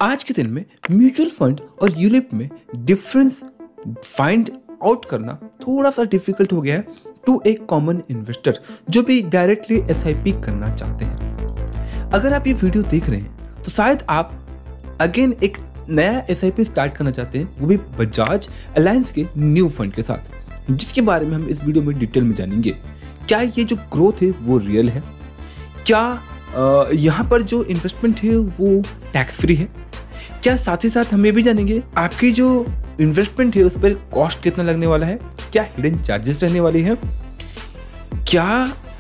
आज के दिन में म्यूचुअल फंड और यूलिप में डिफरेंस फाइंड आउट करना थोड़ा सा डिफिकल्ट हो गया है टू एक कॉमन इन्वेस्टर जो भी डायरेक्टली एसआईपी करना चाहते हैं। अगर आप ये वीडियो देख रहे हैं तो शायद आप अगेन एक नया एसआईपी स्टार्ट करना चाहते हैं, वो भी बजाज अलायंस के न्यू फंड के साथ, जिसके बारे में हम इस वीडियो में डिटेल में जानेंगे। क्या ये जो ग्रोथ है वो रियल है? क्या यहाँ पर जो इन्वेस्टमेंट है वो टैक्स फ्री है? क्या साथ ही साथ हम ये भी जानेंगे आपकी जो इन्वेस्टमेंट है उस पर कॉस्ट कितना लगने वाला है? क्या हिडन चार्जेस रहने वाली है? क्या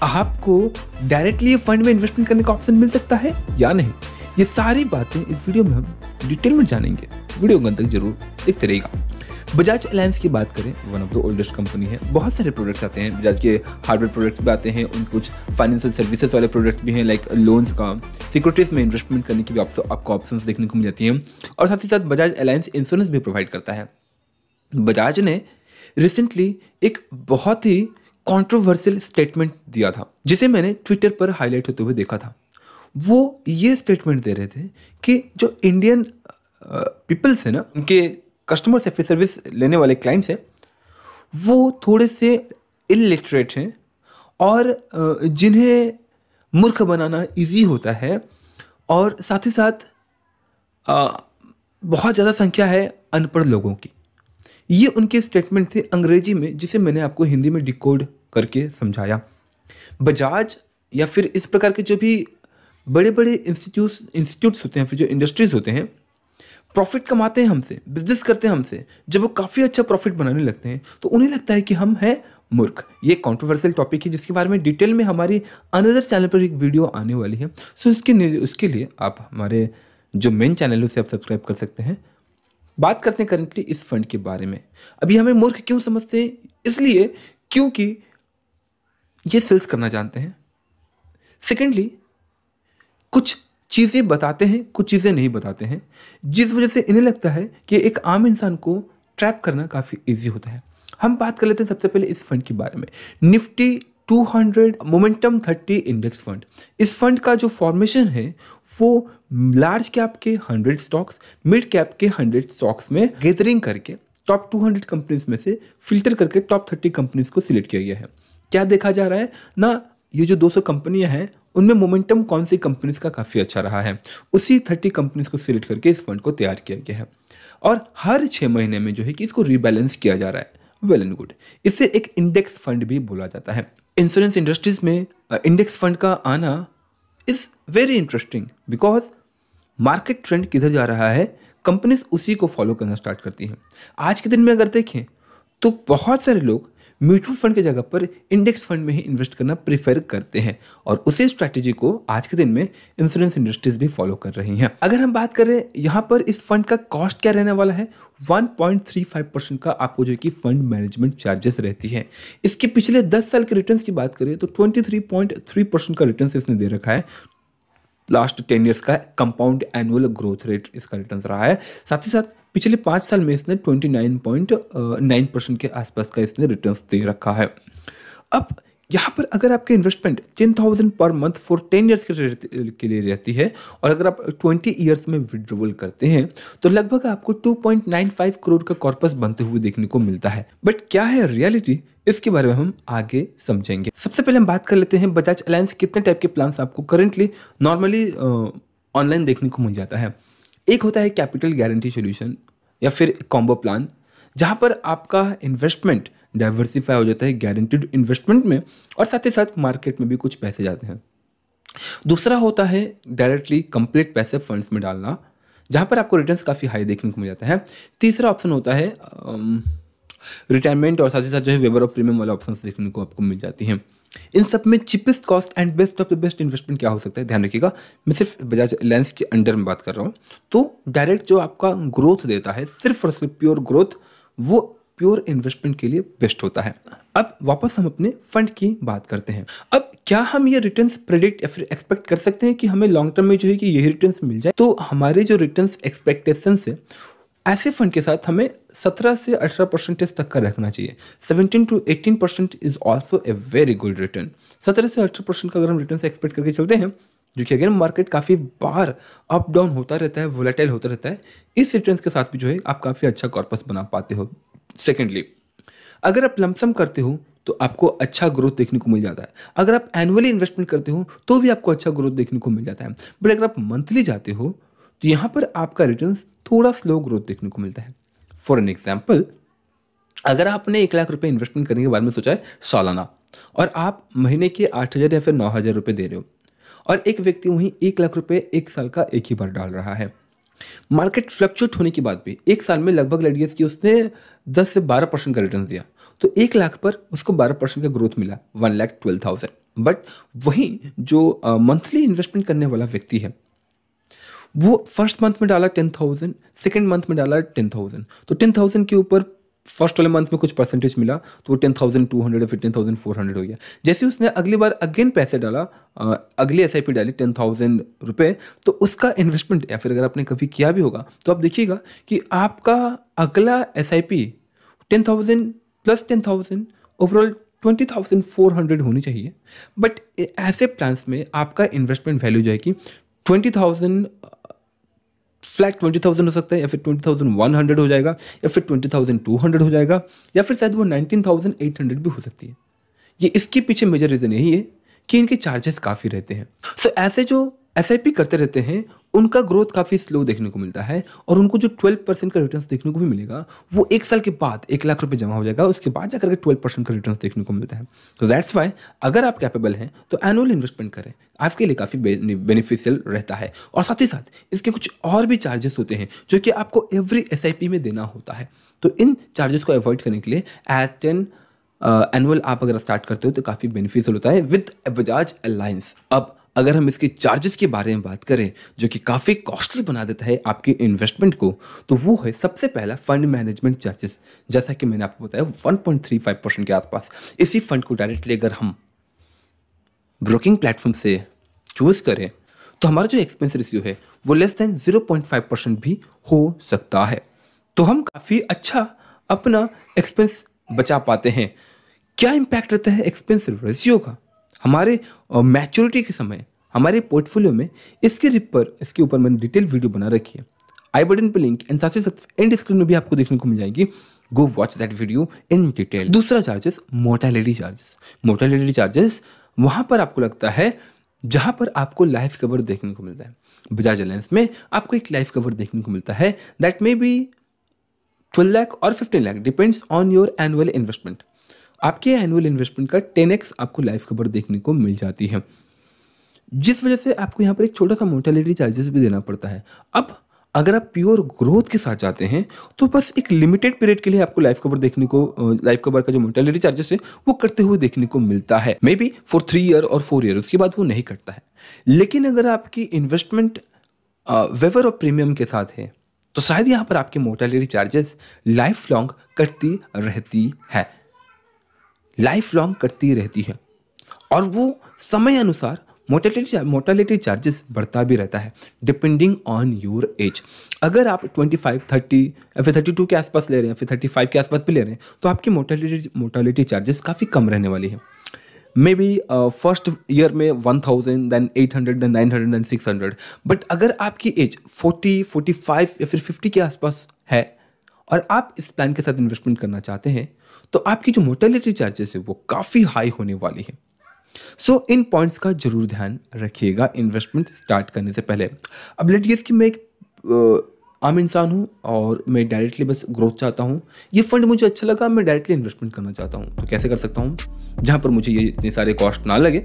आपको डायरेक्टली फंड में इन्वेस्टमेंट करने का ऑप्शन मिल सकता है या नहीं? ये सारी बातें इस वीडियो में हम डिटेल में जानेंगे। वीडियो को अंत तक जरूर देखते रहिएगा। बजाज अलायंस की बात करें, one of the oldest company है। बहुत सारे प्रोडक्ट्स आते हैं, बजाज के हार्डवेयर प्रोडक्ट्स भी आते हैं, उनके कुछ फाइनेंशियल सर्विसेज वाले प्रोडक्ट्स भी हैं, लाइक लोन्स का, सिक्योरिटीज में इन्वेस्टमेंट करने की भी आपको ऑप्शंस देखने को मिल जाती हैं। और साथ ही साथ बजाज अलायंस इंश्योरेंस भी प्रोवाइड करता है। बजाज ने रिसेंटली एक बहुत ही कॉन्ट्रोवर्शियल स्टेटमेंट दिया था, जिसे मैंने ट्विटर पर हाईलाइट होते हुए देखा था। वो ये स्टेटमेंट दे रहे थे कि जो इंडियन पीपल्स है ना, उनके कस्टमर से सर्विस लेने वाले क्लाइंट्स हैं, वो थोड़े से इलिटरेट हैं और जिन्हें मूर्ख बनाना इजी होता है, और साथ ही साथ बहुत ज़्यादा संख्या है अनपढ़ लोगों की। ये उनके स्टेटमेंट थे अंग्रेजी में, जिसे मैंने आपको हिंदी में डिकोड करके समझाया। बजाज या फिर इस प्रकार के जो भी बड़े बड़े इंस्टीट्यूट्स होते हैं, फिर जो इंडस्ट्रीज होते हैं, प्रॉफिट कमाते हैं हमसे, बिजनेस करते हैं हमसे। जब वो काफ़ी अच्छा प्रॉफिट बनाने लगते हैं तो उन्हें लगता है कि हम हैं मूर्ख। ये कंट्रोवर्शियल टॉपिक है जिसके बारे में डिटेल में हमारी अनदर चैनल पर एक वीडियो आने वाली है। सो उसके लिए आप हमारे जो मेन चैनल है उसे आप सब्सक्राइब कर सकते हैं। बात करते हैं करेंटली इस फंड के बारे में। अभी हमें मूर्ख क्यों समझते हैं? इसलिए क्योंकि ये सेल्स करना जानते हैं। सेकेंडली, कुछ चीज़ें बताते हैं, कुछ चीज़ें नहीं बताते हैं, जिस वजह से इन्हें लगता है कि एक आम इंसान को ट्रैप करना काफ़ी इजी होता है। हम बात कर लेते हैं सबसे पहले इस फंड के बारे में। Nifty 200 momentum 30 index fund. इस फंड का जो फॉर्मेशन है वो लार्ज कैप के 100 स्टॉक्स, मिड कैप के 100 स्टॉक्स में गैदरिंग करके टॉप 200 कंपनीज में से फिल्टर करके टॉप 30 कंपनीज को सिलेक्ट किया गया है। क्या देखा जा रहा है ना, ये जो 200 कंपनियां हैं उनमें मोमेंटम कौन सी कंपनीज का काफ़ी अच्छा रहा है, उसी 30 कंपनीज को सिलेक्ट करके इस फंड को तैयार किया गया है। और हर 6 महीने में जो है कि इसको रीबैलेंस किया जा रहा है। Well and good. इसे एक इंडेक्स फंड भी बोला जाता है। इंश्योरेंस इंडस्ट्रीज में इंडेक्स फंड का आना is very interesting, because market trend किधर जा रहा है, कंपनीज उसी को फॉलो करना स्टार्ट करती हैं। आज के दिन में अगर देखें तो बहुत सारे लोग म्यूचुअल फंड की जगह पर इंडेक्स फंड में ही इन्वेस्ट करना प्रेफर करते हैं, और उसी स्ट्रैटेजी को आज के दिन में इंश्योरेंस इंडस्ट्रीज भी फॉलो कर रही हैं। अगर हम बात करें यहाँ पर इस फंड का कॉस्ट क्या रहने वाला है, 1.35% का आपको जो कि फंड मैनेजमेंट चार्जेस रहती है। इसके पिछले 10 साल के रिटर्न्स की बात करें तो 23.3% का रिटर्न्स इसने दे रखा है। लास्ट 10 ईयर्स का कंपाउंड एनुअल ग्रोथ रेट इसका रिटर्न रहा है। साथ ही साथ पिछले 5 साल में इसने 29.9% के आसपास का इसने रिटर्न्स दे रखा है। अब यहाँ पर अगर आपके investment 10,000 per month for 10 years के लिए रहती है, और अगर आप 20 ईयर्स में विड्रॉल करते हैं तो लगभग आपको 2.95 करोड़ का कॉर्पस बनते हुए देखने को मिलता है। बट क्या है रियलिटी, इसके बारे में हम आगे समझेंगे। सबसे पहले हम बात कर लेते हैं बजाज अलायंस कितने टाइप के प्लान्स आपको करेंटली नॉर्मली ऑनलाइन देखने को मिल जाता है। एक होता है कैपिटल गारंटी सॉल्यूशन या फिर कॉम्बो प्लान, जहां पर आपका इन्वेस्टमेंट डाइवर्सिफाई हो जाता है गारंटीड इन्वेस्टमेंट में, और साथ ही साथ मार्केट में भी कुछ पैसे जाते हैं। दूसरा होता है डायरेक्टली कंप्लीट पैसे फंड्स में डालना, जहां पर आपको रिटर्न्स काफ़ी हाई देखने को मिल जाता है। तीसरा ऑप्शन होता है रिटायरमेंट, और साथ ही साथ जो है वेवर ऑफ प्रीमियम वाले ऑप्शन देखने को आपको मिल जाती हैं। इन सब में cheapest cost and best of the best investment क्या हो सकता है, ध्यान रखिएगा, मैं सिर्फ बजाज अलायंस के अंडर में बात कर रहा हूँ। तो डायरेक्ट जो आपका ग्रोथ देता है, सिर्फ और सिर्फ प्योर ग्रोथ, वो प्योर इन्वेस्टमेंट के लिए बेस्ट होता है। अब वापस हम अपने फंड की बात करते हैं। अब क्या हम ये रिटर्न्स प्रेडिक्ट या फिर एक्सपेक्ट कर सकते हैं कि हमें लॉन्ग टर्म में जो है कि यही रिटर्न्स मिल जाए? तो हमारे जो रिटर्न्स एक्सपेक्टेशन से ऐसे फंड के साथ हमें 17 से 18% तक का रखना चाहिए। 17 to 18% is also a very good return. 17 से 18% का अगर हम रिटर्न से एक्सपेक्ट करके चलते हैं जो कि अगेन मार्केट काफ़ी बार अप डाउन होता रहता है, वोलेटाइल होता रहता है, इस रिटर्न्स के साथ भी जो है आप काफ़ी अच्छा कॉर्पस बना पाते हो। सेकेंडली, अगर आप लमसम करते हो तो आपको अच्छा ग्रोथ देखने को मिल जाता है। अगर आप एनुअली इन्वेस्टमेंट करते हो तो भी आपको अच्छा ग्रोथ देखने को मिल जाता है। बट अगर आप मंथली जाते हो तो यहाँ पर आपका रिटर्न्स थोड़ा स्लो ग्रोथ देखने को मिलता है। फॉर एन एग्जाम्पल, अगर आपने 1 लाख रुपए इन्वेस्टमेंट करने के बारे में सोचा है सालाना, और आप महीने के 8,000 या फिर 9,000 रुपये दे रहे हो, और एक व्यक्ति वहीं 1 लाख रुपए 1 साल का एक ही बार डाल रहा है, मार्केट फ्लक्चुएट होने के बाद भी 1 साल में लगभग लेट की उसने 10 से 12% का रिटर्न दिया, तो 1 लाख पर उसको 12% का ग्रोथ मिला, 1,12,000। बट वहीं जो मंथली इन्वेस्टमेंट करने वाला व्यक्ति है, वो फर्स्ट मंथ में डाला 10,000, सेकेंड मंथ में डाला 10,000, तो 10,000 के ऊपर फर्स्ट वाले मंथ में कुछ परसेंटेज मिला, तो वो 10,200 या फिर 10,400 हो गया। जैसे उसने अगली बार अगेन पैसे डाला, अगली SIP डाली 10,000 रुपये, तो उसका इन्वेस्टमेंट, या फिर अगर आपने कभी किया भी होगा तो आप देखिएगा कि आपका अगला SIP 10,000 प्लस 10,000 ओवरऑल 20,400 होनी चाहिए। बट ऐसे प्लान्स में आपका इन्वेस्टमेंट वैल्यू जाएगी 20,000, फ्लैट 20,000 हो सकता है, या फिर 20,100 हो जाएगा, या फिर 20,200 हो जाएगा, या फिर शायद वो 19,800 भी हो सकती है। ये इसके पीछे मेजर रीज़न यही है कि इनके चार्जेस काफ़ी रहते हैं। सो ऐसे जो SIP करते रहते हैं उनका ग्रोथ काफ़ी स्लो देखने को मिलता है, और उनको जो 12% का रिटर्न देखने को भी मिलेगा वो 1 साल के बाद 1 लाख रुपए जमा हो जाएगा, उसके बाद जाकर के 12% का रिटर्न देखने को मिलता है। तो दैट्स वाई अगर आप कैपेबल हैं तो एनुअल इन्वेस्टमेंट करें, आपके लिए काफ़ी बेनिफिशियल रहता है। और साथ ही साथ इसके कुछ और भी चार्जेस होते हैं जो कि आपको एवरी SIP में देना होता है। तो इन चार्जेस को अवॉइड करने के लिए एट एन एनुअल आप अगर स्टार्ट करते हो तो काफ़ी बेनिफिशियल होता है विद बजाज अलायंस। अब अगर हम इसके चार्जेस के बारे में बात करें जो कि काफ़ी कॉस्टली बना देता है आपके इन्वेस्टमेंट को, तो वो है सबसे पहला फंड मैनेजमेंट चार्जेस। जैसा कि मैंने आपको बताया 1.35% के आसपास। इसी फंड को डायरेक्टली अगर हम ब्रोकिंग प्लेटफॉर्म से चूज करें तो हमारा जो एक्सपेंस रेशियो है वो लेस देन 0.5% भी हो सकता है। तो हम काफ़ी अच्छा अपना एक्सपेंस बचा पाते हैं। क्या इम्पैक्ट रहता है एक्सपेंस रेशियो का हमारे मैच्योरिटी के समय हमारे पोर्टफोलियो में? इसके ऊपर मैंने डिटेल वीडियो बना रखी है, आई बटन पे लिंक एंड साथ ही साथ एंड स्क्रीन में भी आपको देखने को मिल जाएगी। Go watch that video in detail. दूसरा charges mortality charges. Mortality charges वहां पर आपको लगता है जहां पर आपको लाइफ कवर देखने को मिलता है। बजाज अलायंस में आपको एक लाइफ कवर देखने को मिलता है दैट मे बी 12 लाख और 15 lakh, depends on your annual investment. आपके एनुअल इन्वेस्टमेंट का 10x आपको लाइफ कवर देखने को मिल जाती है, जिस वजह से आपको यहाँ पर एक छोटा सा मोर्टेलिटी चार्जेस भी देना पड़ता है। अब अगर आप प्योर ग्रोथ के साथ जाते हैं तो बस एक लिमिटेड पीरियड के लिए आपको लाइफ कवर देखने को, लाइफ कवर का जो मोर्टेलिटी चार्जेस है वो करते हुए देखने को मिलता है, मे बी फॉर 3 ईयर और 4 ईयर, उसके बाद वो नहीं करता है। लेकिन अगर आपकी इन्वेस्टमेंट वेवर और प्रीमियम के साथ है तो शायद यहाँ पर आपकी मोर्टेलिटी चार्जेस लाइफ लॉन्ग कटती रहती है, लाइफ लॉन्ग करती रहती है, और वो समय अनुसार मोर्टेलिटी चार्जेस बढ़ता भी रहता है डिपेंडिंग ऑन योर एज। अगर आप 25, 30 या फिर 32 के आसपास ले रहे हैं, फिर 35 के आसपास भी ले रहे हैं, तो आपकी मोर्टेलिटी चार्जेस काफ़ी कम रहने वाली है। मे बी फर्स्ट ईयर में 1,000, देन 800, देन 900, देन 600। बट अगर आपकी एज 40, 45 या फिर 50 के आसपास है और आप इस प्लान के साथ इन्वेस्टमेंट करना चाहते हैं तो आपकी जो मोर्टेलिटी चार्जेस है वो काफ़ी हाई होने वाली है। सो इन पॉइंट्स का जरूर ध्यान रखिएगा इन्वेस्टमेंट स्टार्ट करने से पहले। अब लेट गेस कि मैं एक आम इंसान हूँ और मैं डायरेक्टली बस ग्रोथ चाहता हूँ, ये फंड मुझे अच्छा लगा, मैं डायरेक्टली इन्वेस्टमेंट करना चाहता हूँ, तो कैसे कर सकता हूँ जहाँ पर मुझे ये इतने सारे कॉस्ट ना लगे?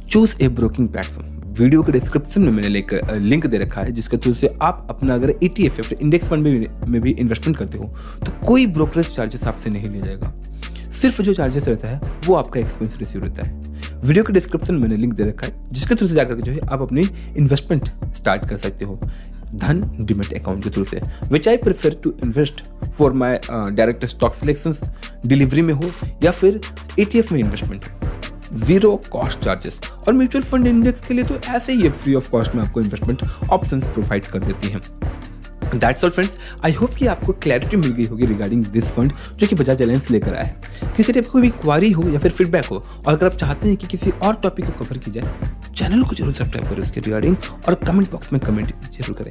Choose a broking platform. Video के डिस्क्रिप्शन में मैंने लिंक दे रखा है जिसके थ्रू से आप अपना अगर ETF या फिर इंडेक्स फंड में भी इन्वेस्टमेंट करते हो तो कोई ब्रोकरेज चार्जेस आपसे नहीं लिया जाएगा। सिर्फ जो चार्जेस रहता है वो आपका एक्सपेंस रेशियो रहता है। वीडियो के डिस्क्रिप्शन में मैंने लिंक दे रखा है जिसके थ्रू से जाकर के जो है आप अपनी इन्वेस्टमेंट स्टार्ट कर सकते हो धन डीमैट अकाउंट के थ्रू से, which I prefer to invest for my direct stock selection, delivery में हो या फिर ETF में इन्वेस्टमेंट, जीरो कॉस्ट चार्जेस। और म्यूचुअल फंड इंडेक्स के लिए तो ऐसे ही फ्री ऑफ कॉस्ट में आपको इन्वेस्टमेंट ऑप्शंस प्रोवाइड कर देती हैं। That's all friends, I hope कि आपको क्लैरिटी मिल गई होगी रिगार्डिंग दिस फंड जो कि बजाज अलायंस लेकर आया है। किसी टाइप की कोई भी क्वारी हो या फिर फीडबैक हो, और अगर आप चाहते हैं कि किसी और टॉपिक को कवर की जाए, चैनल को जरूर सब्सक्राइब करें उसके रिगार्डिंग, और कमेंट बॉक्स में कमेंट जरूर करें।